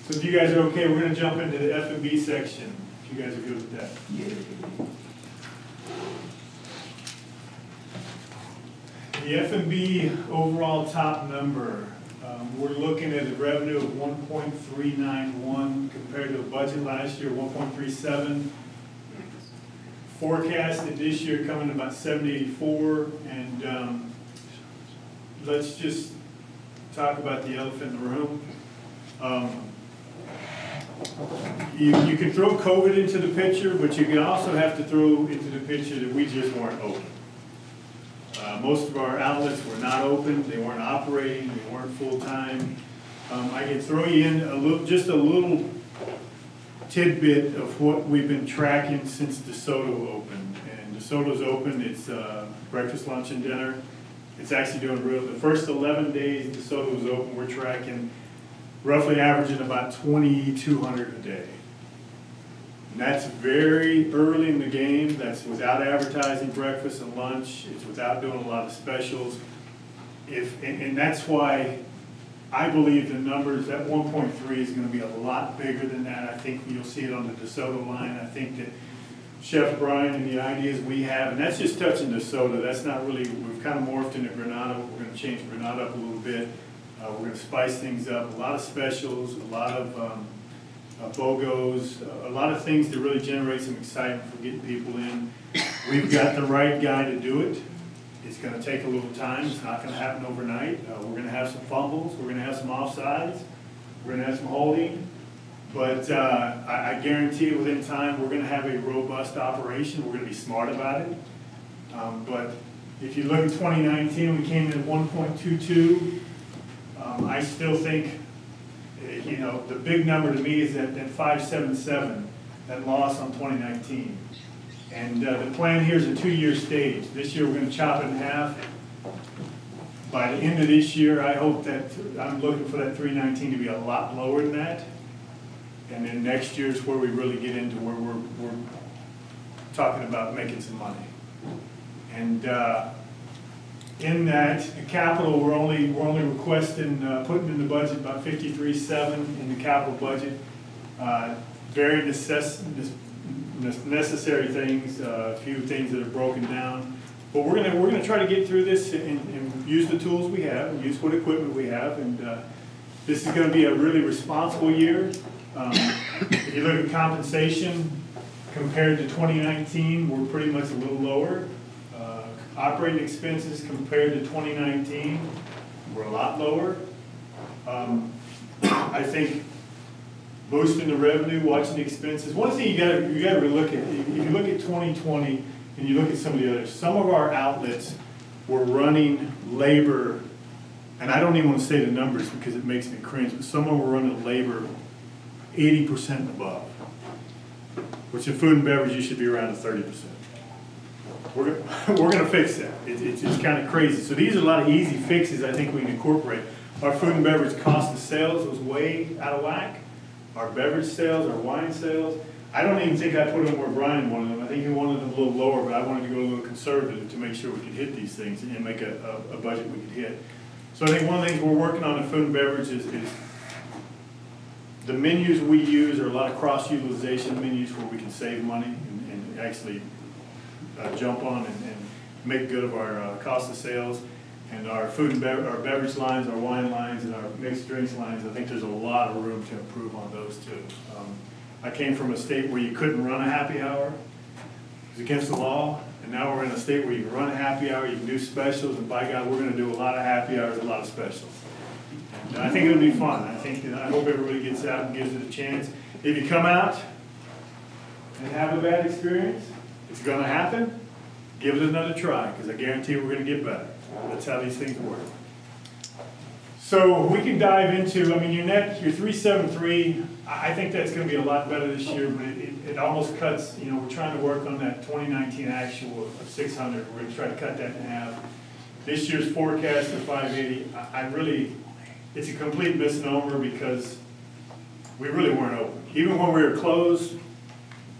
So if you guys are okay, we're going to jump into the F&B section, if you guys are good with that. The F&B overall top number, we're looking at a revenue of 1.391 compared to the budget last year, 1.37. Forecasted this year coming to about 784, and let's just talk about the elephant in the room. You can throw COVID into the picture, but you can also have to throw into the picture that we just weren't open. Most of our outlets were not open, they weren't operating, they weren't full-time. I can throw you in just a little tidbit of what we've been tracking since DeSoto opened. And DeSoto's open, it's breakfast, lunch, and dinner. It's actually doing real. The first 11 days DeSoto was open, we're tracking roughly averaging about 2,200 a day. And that's very early in the game. That's without advertising breakfast and lunch. It's without doing a lot of specials. And that's why I believe the numbers, that 1.3 is going to be a lot bigger than that. I think you'll see it on the DeSoto line. I think that Chef Brian and the ideas we have, and that's just touching DeSoto. That's not really, we've kind of morphed into Granada. We're going to change Granada up a little bit. We're going to spice things up. A lot of specials, a lot of BOGOs, a lot of things to really generate some excitement for getting people in. We've got the right guy to do it. It's going to take a little time. It's not going to happen overnight. We're going to have some fumbles. We're going to have some offsides. We're going to have some holding. But I guarantee you within time we're going to have a robust operation. We're going to be smart about it. But if you look at 2019, we came in at 1.22. I still think, you know, the big number to me is that 577, that loss on 2019. And the plan here is a 2-year stage. This year we're going to chop it in half. By the end of this year, I hope that, I'm looking for that 319 to be a lot lower than that. And then next year is where we really get into where we're talking about making some money. And in that capital, we're only requesting, putting in the budget about 53.7 in the capital budget. Very necessary things, a few things that are broken down. But we're gonna try to get through this and use the tools we have and use what equipment we have. And this is going to be a really responsible year. If you look at compensation compared to 2019, we're pretty much a little lower. Operating expenses compared to 2019, we're a lot lower. I think boosting the revenue, watching the expenses. One thing you got to really look at, if you look at 2020 and you look at some of the others, some of our outlets were running labor, and I don't even want to say the numbers because it makes me cringe, but some of them were running labor 80% and above, which in food and beverage you should be around 30%. We're going to fix that. It's kind of crazy. So these are a lot of easy fixes I think we can incorporate. Our food and beverage cost of sales was way out of whack. Our beverage sales, our wine sales, I don't even think I put them where Brian wanted them. I think he wanted them a little lower, but I wanted to go a little conservative to make sure we could hit these things and make a budget we could hit. So I think one of the things we're working on in food and beverage is the menus we use are a lot of cross-utilization menus where we can save money and actually jump on and make good of our cost of sales. And our food and our beverage lines, our wine lines, and our mixed drinks lines, I think there's a lot of room to improve on those too. I came from a state where you couldn't run a happy hour. It was against the law. And now we're in a state where you can run a happy hour, you can do specials, and by God, we're going to do a lot of happy hours, a lot of specials. And I think it'll be fun. I hope everybody gets out and gives it a chance. If you come out and have a bad experience, it's going to happen. Give it another try, because I guarantee we're going to get better. That's how these things work. So we can dive into, I mean, your 373, I think that's going to be a lot better this year, but it almost cuts, you know, we're trying to work on that 2019 actual of 600. We're going to try to cut that in half. This year's forecast of 580, it's a complete misnomer because we really weren't open. Even when we were closed,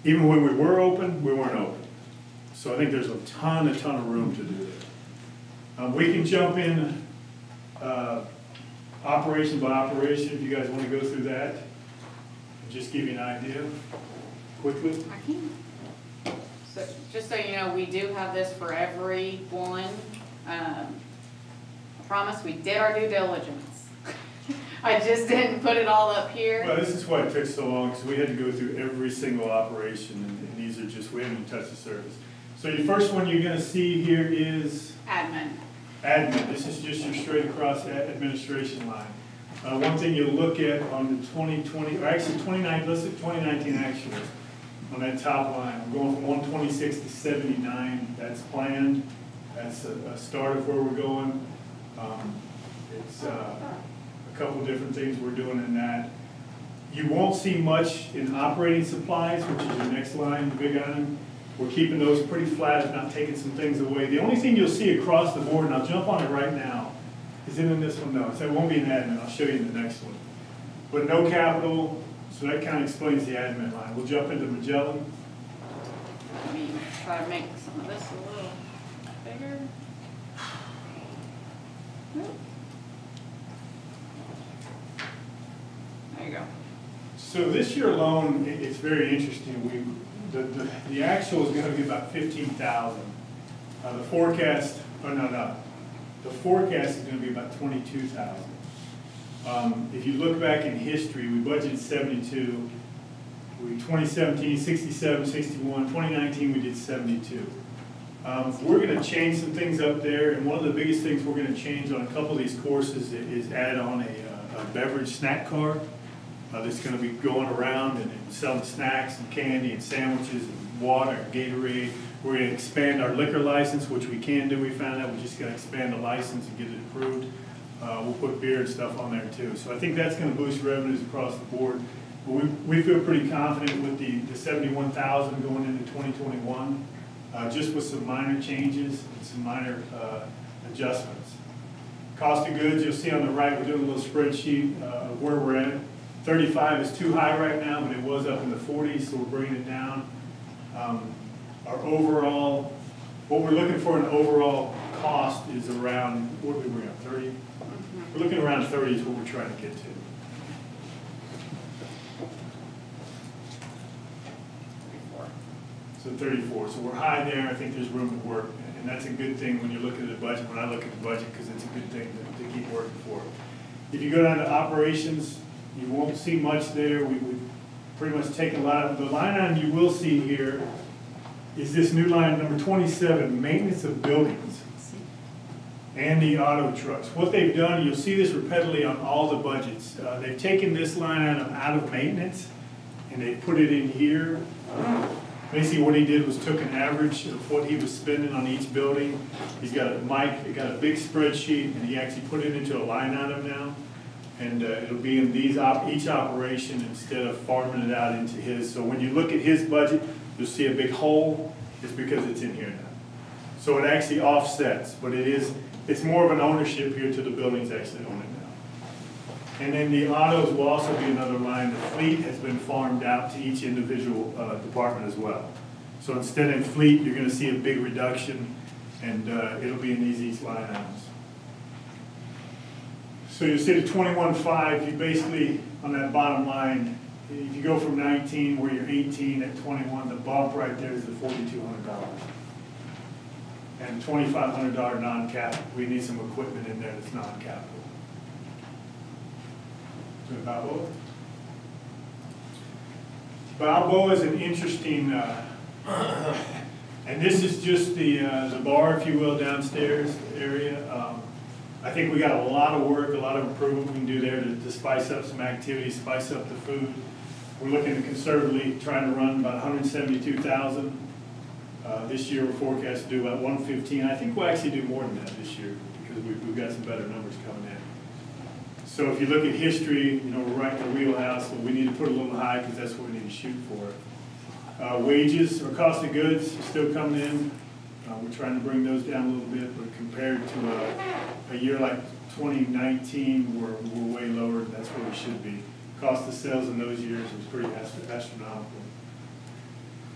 even when we were open, we weren't open. So I think there's a ton of room to do that. We can jump in operation by operation if you guys want to go through that. Just give you an idea quickly. I can. So, just so you know, we do have this for everyone. I promise we did our due diligence. I just didn't put it all up here. Well, this is why it took so long, because we had to go through every single operation, and these are just, we haven't even touched the surface. So your first one you're gonna see here is Admin. admin. This is just your straight across administration line. One thing you'll look at on the 2020, or actually 2019, let's look at 2019 actuals. On that top line, we're going from 126 to 79. That's planned. That's a start of where we're going. It's a couple different things we're doing in that. You won't see much in operating supplies, which is your next line, the big item. We're keeping those pretty flat, if not taking some things away. The only thing you'll see across the board, and I'll jump on it right now, is it in this one? No, so it won't be an admin. I'll show you in the next one. But no capital, so that kind of explains the admin line. We'll jump into Magellan. Let me try to make some of this a little bigger. Nope. There you go. So this year alone, it's very interesting. The actual is going to be about 15,000. The forecast, the forecast is going to be about 22,000. If you look back in history, we budgeted 72. 2017, 67, 61. 2019, we did 72. We're going to change some things up there, and one of the biggest things we're going to change on a couple of these courses is add on a beverage snack car that's going to be going around and selling snacks and candy and sandwiches and water and Gatorade. We're going to expand our liquor license, which we can do. We found out we just got to expand the license and get it approved. We'll put beer and stuff on there too. So I think that's going to boost revenues across the board. But we feel pretty confident with the 71,000 going into 2021, just with some minor changes and some minor adjustments. Cost of goods, you'll see on the right, we're doing a little spreadsheet of where we're at. 35 is too high right now, but it was up in the 40s, so we're bringing it down. Our overall, what we're looking for in overall cost is around, what are we bring up, 30? We're looking around 30 is what we're trying to get to. 34. So 34, so we're high there. I think there's room to work, and that's a good thing when you're looking at the budget, when I look at the budget, because it's a good thing to keep working for. If you go down to operations, you won't see much there. We pretty much take a lot of, the line item you will see here is this new line number 27, maintenance of buildings and the auto trucks. What they've done, you'll see this repeatedly on all the budgets. They've taken this line item out of maintenance and they put it in here. Basically what he did was took an average of what he was spending on each building. He's got a big spreadsheet, and he actually put it into a line item now. And it'll be in each operation instead of farming it out into his. So when you look at his budget, you'll see a big hole. It's because it's in here now. So it actually offsets, but it's more of an ownership here to the buildings actually own it now. And then the autos will also be another line. The fleet has been farmed out to each individual department as well. So instead of fleet, you're going to see a big reduction, and it'll be in each line items. So you see the 21.5, you basically, on that bottom line, if you go from 19 where you're 18 at 21, the bump right there is the $4,200. And $2,500 non-capital. We need some equipment in there that's non-capital. So Balboa. Balboa is an interesting, and this is just the bar, if you will, downstairs area. I think we got a lot of work, a lot of improvement we can do there to spice up some activities, spice up the food. We're looking to conservatively trying to run about 172,000. This year we're forecast to do about 115. I think we'll actually do more than that this year because we've got some better numbers coming in. So if you look at history, you know, we're right in the wheelhouse, but we need to put a little high because that's what we need to shoot for. Wages or cost of goods are still coming in. We're trying to bring those down a little bit, but compared to a year like 2019, we're way lower, and that's where we should be. Cost of sales in those years was pretty astronomical.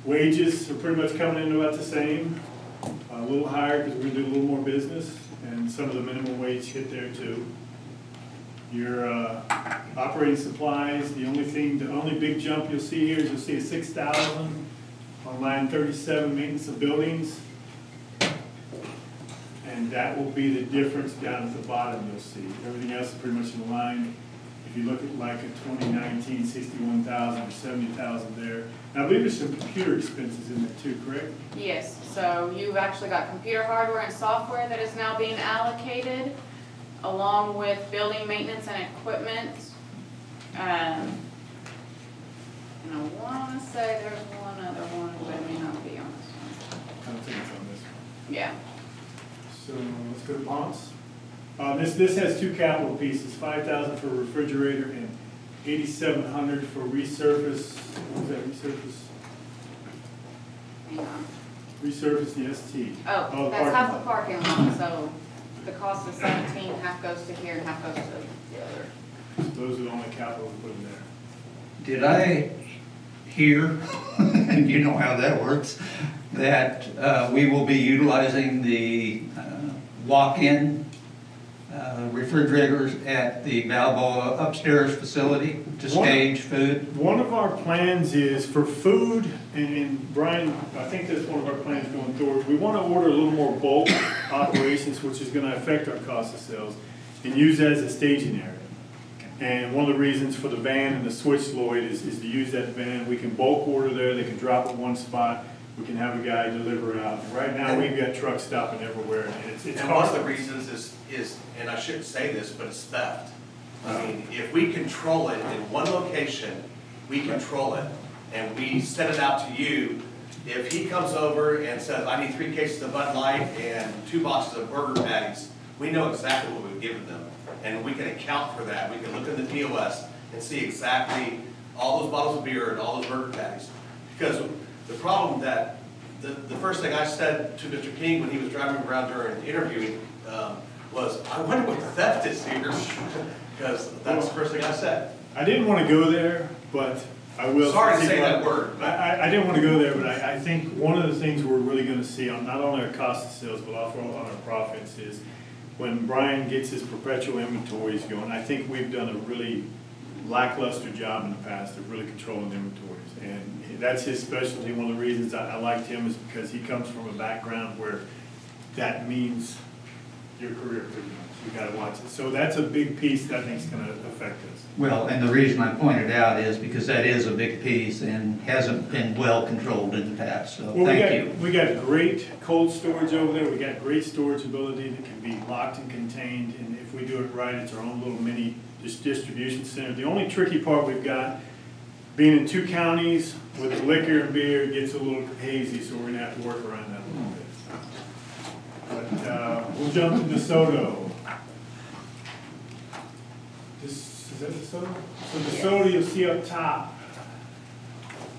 Wages are pretty much coming in about the same, a little higher because we're going to do a little more business, and some of the minimum wage hit there too. Your operating supplies, the only big jump you'll see here is you'll see a 6,000 on line 37, maintenance of buildings. And that will be the difference down at the bottom you'll see. Everything else is pretty much in line. If you look at like a 2019, 61,000 or 70,000 there. Now I believe there's some computer expenses in there too, correct? Yes, so you've actually got computer hardware and software that is now being allocated, along with building maintenance and equipment. And I wanna say there's one other one, but it may not be on this one. I don't think it's on this one. Yeah. So let's go to Ponce. This has two capital pieces, 5,000 for refrigerator and 8,700 for resurface. What was that, resurface? Hang on. Resurface the ST. Oh, that's half the parking lot, so the cost is 17, half goes to here and half goes to the other. So those are the only capital we put in there. Did I hear, and you know how that works, that we will be utilizing the walk-in refrigerators at the Balboa upstairs facility to stage food? One of our plans is for food, and Brian, I think that's one of our plans going forward. We want to order a little more bulk operations, which is going to affect our cost of sales, and use that as a staging area. And one of the reasons for the van and the switch, Lloyd, is to use that van. We can bulk order there, they can drop at one spot, we can have a guy deliver out. And right now, we've got trucks stopping everywhere, and it's And one of the reasons is, and I shouldn't say this, but it's theft. I mean, if we control it in one location, we control it, and we send it out to you. If he comes over and says, I need 3 cases of Bud Light and 2 boxes of burger patties, we know exactly what we've given them. And we can account for that. We can look in the POS and see exactly all those bottles of beer and all those burger patties. Because the problem that, the first thing I said to Mr. King when he was driving around during interviewing was, I wonder what the theft is here. Because that's the first thing I said. I didn't want to go there, but I will. Sorry to say that word. I didn't want to go there, but I think one of the things we're really going to see on not only our cost of sales, but also on our profits is when Brian gets his perpetual inventories going. I think we've done a really lackluster job in the past of really controlling inventories. And that's his specialty. One of the reasons I liked him is because he comes from a background where that means your career pretty much. You got to watch it. So that's a big piece that I think is going to affect us. Well, and the reason I pointed out is because that is a big piece and hasn't been well controlled in the past, so Well, thank you. We got great cold storage over there. We got great storage ability that can be locked and contained. And if we do it right, it's our own little mini distribution center. The only tricky part we've got, being in 2 counties with liquor and beer, gets a little hazy, so we're going to have to work around that a little bit. But we'll jump to DeSoto. Is that DeSoto? So DeSoto, you'll see up top,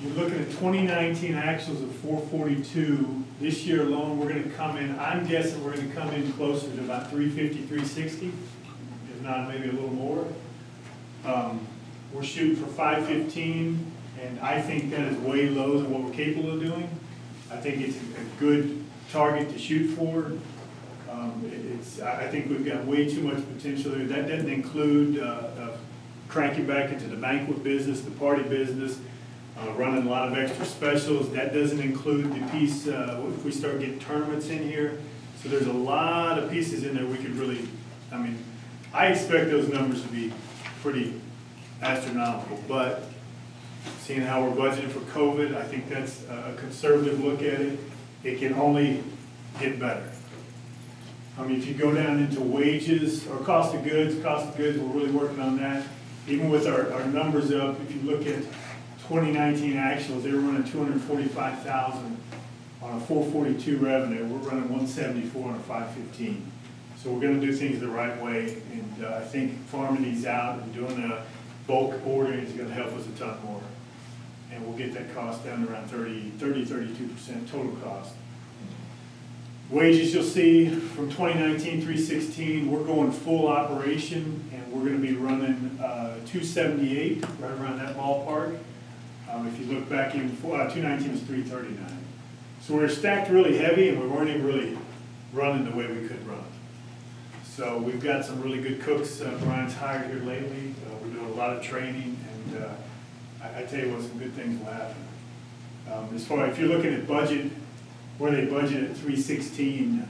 you're looking at 2019 actuals of 442. This year alone, we're going to come in, I'm guessing we're going to come in closer to about 350, 360, if not maybe a little more. We're shooting for 515, and I think that is way low than what we're capable of doing. I think it's a good target to shoot for. I think we've got way too much potential there. That doesn't include cranking back into the banquet business, the party business, running a lot of extra specials. That doesn't include the piece if we start getting tournaments in here. So there's a lot of pieces in there we could really, I mean, I expect those numbers to be pretty astronomical, but seeing how we're budgeting for COVID, I think that's a conservative look at it. It can only get better. I mean, if you go down into wages or cost of goods, we're really working on that. Even with our numbers up, if you look at 2019 actuals, they were running 245,000 on a 442 revenue. We're running 174 on a 515. So we're going to do things the right way, and I think farming these out and doing a bulk ordering is going to help us a ton more. And we'll get that cost down to around 32% total cost. Wages you'll see from 2019, 316, we're going full operation, and we're going to be running 278, right around that ballpark. If you look back even before, 219 was 339. So we're stacked really heavy, and we weren't even really running the way we could run. So we've got some really good cooks Brian's hired here lately. We're doing a lot of training, and I tell you what, some good things will happen. As far, if you're looking at budget, where they budgeted at 316,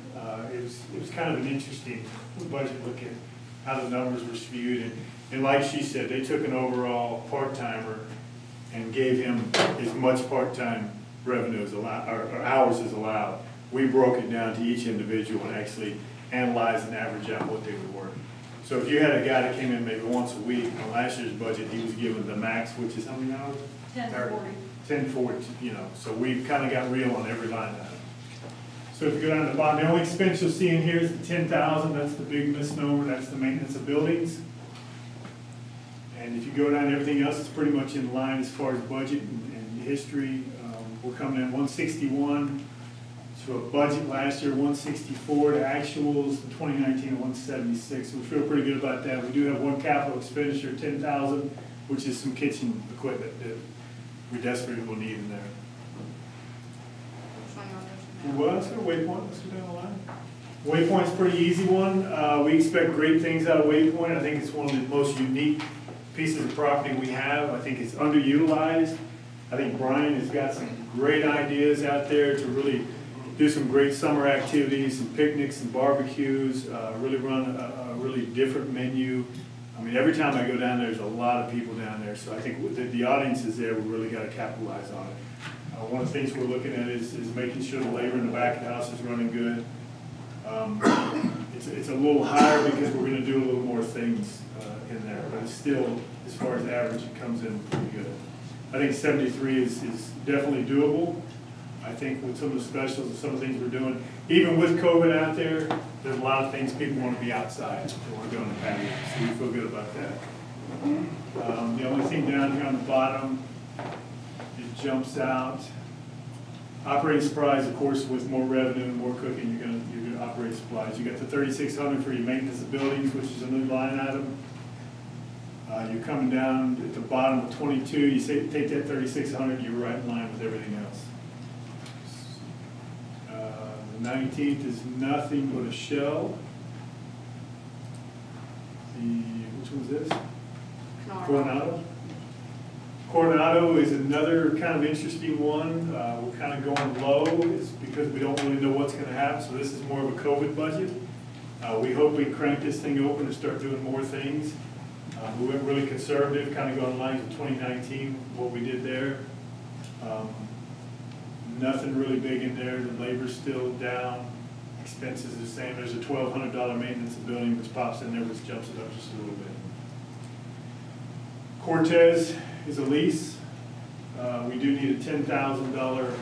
it was kind of an interesting budget look at how the numbers were skewed. And like she said, they took an overall part-timer and gave him as much part-time revenue as allowed, or hours as allowed. We broke it down to each individual and actually analyzed and averaged out what they would work. So if you had a guy that came in maybe once a week, on last year's budget, he was given the max, which is how many hours? 1040. 1040, you know, so we've kind of got real on every line item. So if you go down to the bottom, the only expense you'll see in here is the 10,000, that's the big misnomer, that's the maintenance of buildings. And if you go down to everything else, it's pretty much in line as far as budget and history. We're coming in 161 to a budget last year, 164 to actuals, in 2019 at 176. So we feel pretty good about that. We do have one capital expenditure, 10,000, which is some kitchen equipment that we desperately will need in there. Well, let's go to Waypoint, let's go down the line. Waypoint's a pretty easy one. We expect great things out of Waypoint. I think it's one of the most unique pieces of property we have. I think it's underutilized. I think Brian has got some great ideas out there to really do some great summer activities and picnics and barbecues, really run a really different menu. I mean, every time I go down there, there's a lot of people down there, so I think the audience is there, we really got to capitalize on it. One of the things we're looking at is making sure the labor in the back of the house is running good. It's a little higher because we're going to do a little more things in there, but it's still, as far as average, it comes in pretty good. I think 73 is definitely doable. I think with some of the specials and some of the things we're doing, even with COVID out there, there's a lot of things people want to be outside. They want to go on the patio, so we feel good about that. The only thing down here on the bottom, it jumps out. Operating supplies, of course, with more revenue and more cooking, you're gonna operate supplies. You got the 3,600 for your maintenance of buildings, which is a new line item. You're coming down at the bottom of 22. You say take that 3,600, you're right in line with everything else. The 19th is nothing but a shell. Which one's this? Coronado. Coronado is another kind of interesting one. We're kind of going low. It's because we don't really know what's going to happen. So this is more of a COVID budget. We hope we crank this thing open and start doing more things. We went really conservative, kind of going lines of 2019, what we did there. Nothing really big in there. The labor's still down. Expenses are the same. There's a $1,200 maintenance of building which pops in there, which jumps it up just a little bit. Cortez is a lease. We do need a $10,000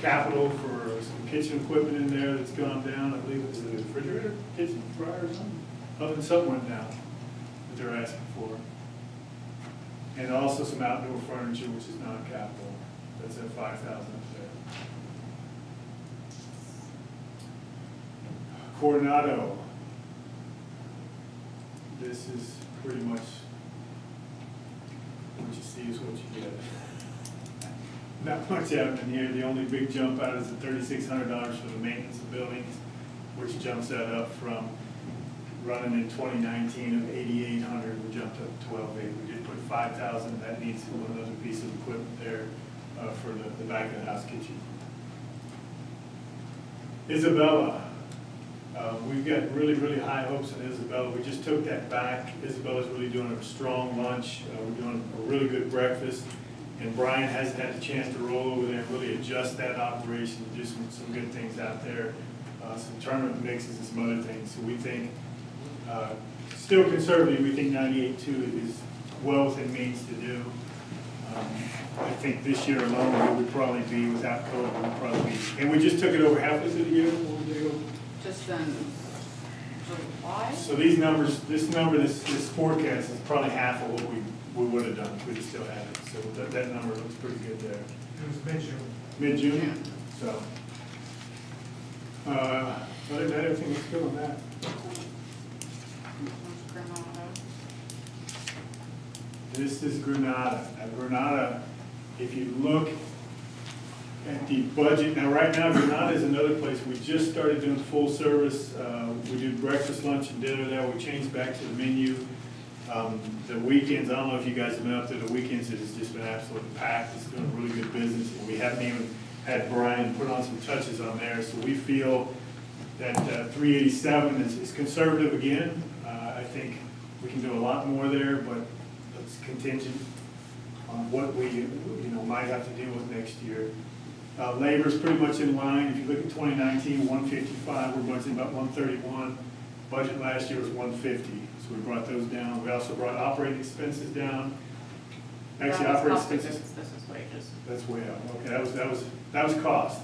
capital for some kitchen equipment in there that's gone down. I believe it's the refrigerator, kitchen fryer or something. Oven, something went down that they're asking for. And also some outdoor furniture, which is non-capital. That's at $5,000 up there. Coronado. This is pretty much what you see is what you get. Not much happening here. The only big jump out is the $3,600 for the maintenance of buildings, which jumps that up from running in 2019 of $8,800. We jumped up to $12,800. We did put $5,000. That needs one other piece of equipment there for the back of the house kitchen. Isabella. We've got really, really high hopes in Isabella. We just took that back. Isabella's really doing a strong lunch. We're doing a really good breakfast. And Brian hasn't had the chance to roll over there and really adjust that operation, do some good things out there, some tournament mixes and some other things. So we think, still conservative, we think 98.2 is well within means to do. I think this year alone, we would probably be, without COVID, we'd probably be, and we just took it over halfway through the year. Just in July? So these numbers, this forecast is probably half of what we would have done if we still had it. So that number looks pretty good there. It was mid-June. Mid-June? Yeah. So, other than that, everything looks good on that. This is Granada. Now Granada, if you look At the budget, now right now, Granada is another place, we just started doing full service. We do breakfast, lunch, and dinner there. We changed back to the menu. The weekends, I don't know if you guys have been up there, the weekends it has just been absolutely packed. It's doing really good business, and we haven't even had Brian put on some touches on there. So we feel that 387 is conservative again. I think we can do a lot more there, but it's contingent on what we might have to deal with next year. Labor's pretty much in line. If you look at 2019, 155, we're budgeting about 131. Budget last year was 150, so we brought those down. We also brought operating expenses down. Actually, That was operating cost of expenses, goods, this is wages. that's way up. Okay, that was cost.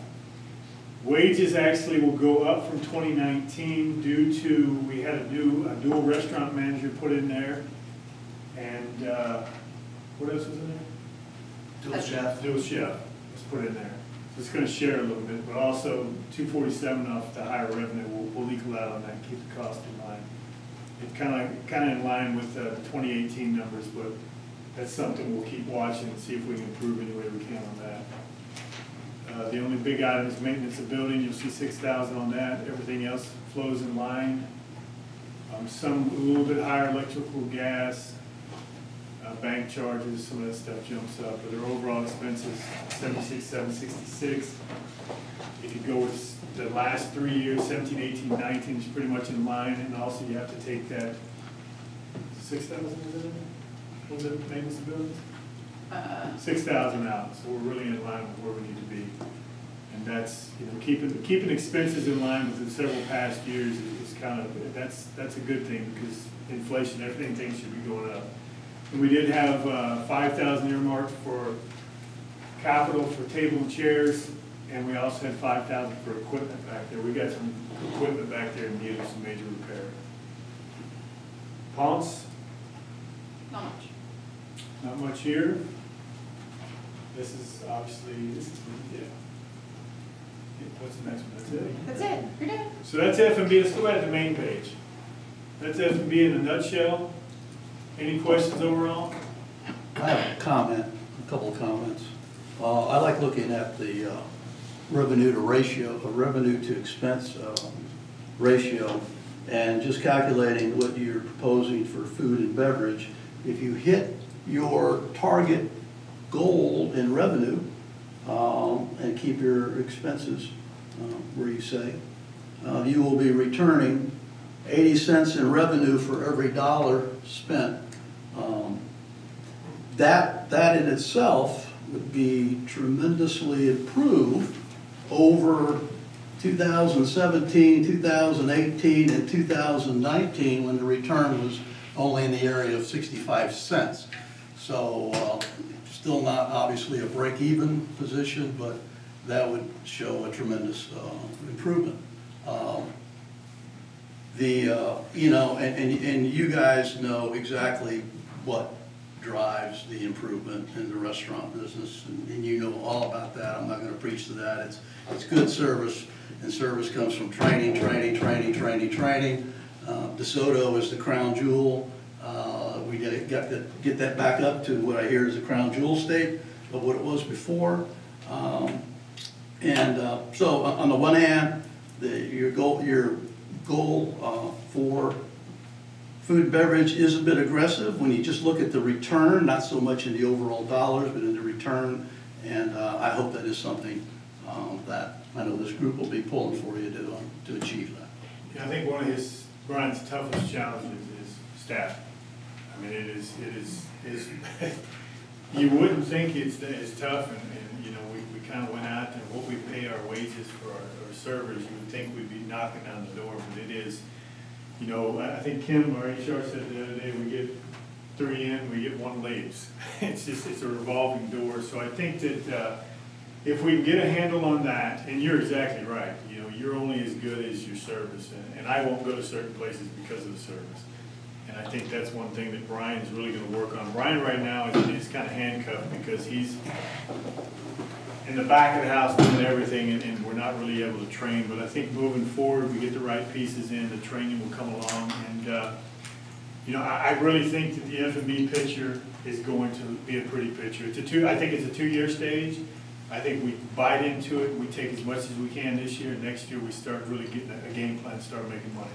Wages actually will go up from 2019 due to, we had a dual restaurant manager put in there. And what else was in there? Dual chef. Dual chef was put in there. So it's gonna share a little bit, but also 247 off the higher revenue will equal out on that, keep the cost in line. It's kinda in line with the 2018 numbers, but that's something we'll keep watching and see if we can improve any way we can on that. The only big item is maintenance of building. You'll see 6,000 on that. Everything else flows in line. Some a little bit higher electrical, gas, bank charges, some of that stuff jumps up, but their overall expenses, 76,766. If you go with the last 3 years, 17, 18, 19, is pretty much in line, and also you have to take that 6,000, was it maintenance of buildings? 6,000 out, so we're really in line with where we need to be. And that's, keeping expenses in line with the several past years is kind of, that's a good thing, because inflation, everything thinks should be going up. And we did have 5,000 earmarked for capital for table and chairs, and we also had 5,000 for equipment back there. We got some equipment back there in need of some major repair. Ponce, Not much. not much here. This is obviously, yeah. What's the next one? That's it? That's it, you're done. So that's F&B, let's go back to the main page. That's F&B in a nutshell. Any questions overall? I have a comment, a couple of comments. I like looking at the revenue to expense ratio, and just calculating what you're proposing for food and beverage. If you hit your target goal in revenue and keep your expenses where you say, you will be returning 80 cents in revenue for every dollar spent. That in itself would be tremendously improved over 2017, 2018, and 2019, when the return was only in the area of 65 cents. So still not obviously a break-even position, but that would show a tremendous improvement. And you guys know exactly what drives the improvement in the restaurant business, and you know all about that. I'm not going to preach to that. It's good service, and service comes from training. DeSoto is the crown jewel. We got to get that back up to what I hear is the crown jewel state of what it was before. So on the one hand, your goal for food and beverage is a bit aggressive when you just look at the return, not so much in the overall dollars, but in the return. And I hope that is something that I know this group will be pulling for you to achieve that. Yeah, I think one of Brian's toughest challenges is staff. I mean, it is you wouldn't think it's tough, and we kind of went out and what we pay our wages for our servers, you would think we'd be knocking down the door, but it is, I think Kim, our HR, said the other day, we get 3 in, we get 1 leaves. It's a revolving door. So I think that if we can get a handle on that, and you're exactly right, you're only as good as your service, and I won't go to certain places because of the service. And I think that's one thing that Brian is really going to work on. Brian right now is kind of handcuffed because he's in the back of the house doing everything, and we're not really able to train. But I think moving forward, we get the right pieces in, the training will come along. And I really think that the F&B picture is going to be a pretty picture. I think it's a 2-year stage. I think we bite into it, we take as much as we can this year, next year we start really getting a game plan, start making money.